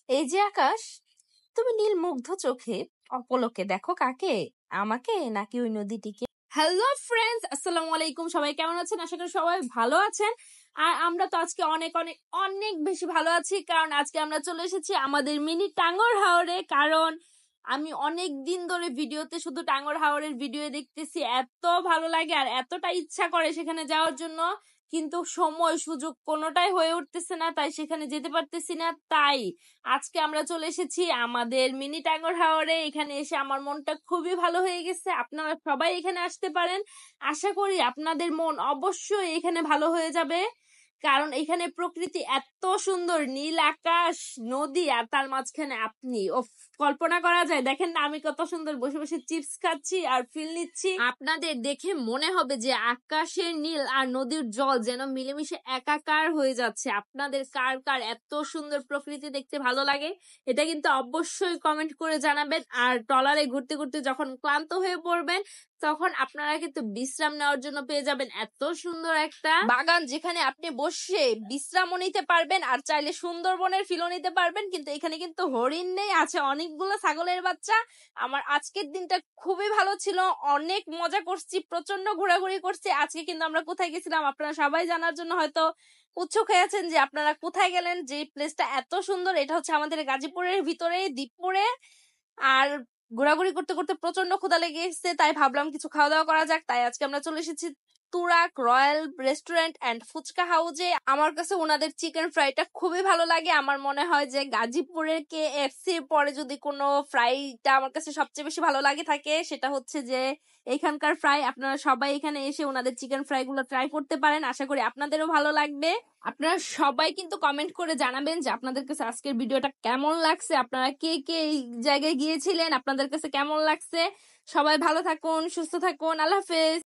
এই যে আকাশ, তুমি নীল মুগ্ধ চোখে অপলকে দেখো কাকে, আমাকে নাকি ওই নদীটিকে? হ্যালো ফ্রেন্ডস, আসসালামু আলাইকুম। সবাই কেমন আছেন? আশা করি সবাই ভালো আছেন। আর আমরা তো আজকে অনেক অনেক অনেক বেশি ভালো আছি, কারণ আজকে আমরা চলে এসেছি আমাদের মিনি টাঙ্গর হাওরে। কারণ আমি অনেক দিন ধরে ভিডিওতে শুধু টাঙ্গর হাওরের ভিডিও দেখতেছি, এত ভালো লাগে আর এতটা ইচ্ছা করে সেখানে যাওয়ার জন্য, কিন্তু সময় সুযোগ কোনোটাই হয়ে উঠতেছে না, তাই সেখানে যেতে পারতেছি না। তাই আজকে আমরা চলে এসেছি আমাদের মিনি টাঙ্গর হাওরে। এখানে এসে আমার মনটা খুবই ভালো হয়ে গেছে। আপনারা সবাই এখানে আসতে পারেন, আশা করি আপনাদের মন অবশ্যই এখানে ভালো হয়ে যাবে। কারণ এখানে প্রকৃতি এত সুন্দর, নীল আকাশ, নদী, আর তার মাঝখানে আপনি। কল্পনা করা যায়? দেখেন না আমি কত সুন্দর বসে বসে চিপস খাচ্ছি আর ফিল নিচ্ছি। আপনাদের দেখে মনে হবে যে আকাশের নীল আর নদীর জল যেন মিলেমিশে একাকার হয়ে যাচ্ছে। আপনাদের কার কার এত সুন্দর প্রকৃতি দেখতে ভালো লাগে, এটা কিন্তু অবশ্যই কমেন্ট করে জানাবেন। আর ট্রলারে ঘুরতে ঘুরতে যখন ক্লান্ত হয়ে পড়বেন, তখন আপনারা কিন্তু বিশ্রাম নেওয়ার জন্য পেয়ে যাবেন এত সুন্দর একটা বাগান, যেখানে আপনি বসে বিশ্রামও নিতে পারবেন আর চাইলে সুন্দরবনের ফিলও নিতে পারবেন। কিন্তু এখানে কিন্তু হরিণ নেই, আছে অনেকগুলো ছাগলের বাচ্চা। আমার আজকের দিনটা খুবই ভালো ছিল, অনেক মজা করছি, প্রচন্ড ঘোরাঘুরি করছি। আজকে কিন্তু আমরা কোথায় গেছিলাম আপনারা সবাই জানার জন্য হয়তো উৎসুক হয়ে আছেন যে আপনারা কোথায় গেলেন, যে প্লেসটা এত সুন্দর। এটা হচ্ছে আমাদের গাজীপুরের ভিতরে দ্বীপপুরে। আর ঘোরাঘুরি করতে করতে প্রচন্ড ক্ষুধা লেগে এসেছে, তাই ভাবলাম কিছু খাওয়া দাওয়া করা যাক। তাই আজকে আমরা চলে এসেছি Turag Royal Restaurant and fuchka হাউজে। আমার কাছে ওনাদের চিকেন ফ্রাইটা খুবই ভালো লাগে। আমার মনে হয় যে গাজীপুরের KFC পরে যদি কোনো ফ্রাইটা আমার কাছে সবচেয়ে বেশি ভালো লাগে থাকে, সেটা হচ্ছে যে এখানকার ফ্রাই। আপনারা সবাই এখানে এসে ওনাদের চিকেন ফ্রাই গুলো ট্রাই করতে পারেন, আশা করি আপনাদেরও ভালো লাগবে। আপনারা সবাই কিন্তু কমেন্ট করে জানাবেন যে আপনাদের কাছে আজকের ভিডিওটা কেমন লাগছে, আপনারা কে কে এই জায়গায় গিয়েছিলেন, আপনাদের কাছে কেমন লাগছে। সবাই ভালো থাকুন, সুস্থ থাকুন, আল্লাহ হাফেজ।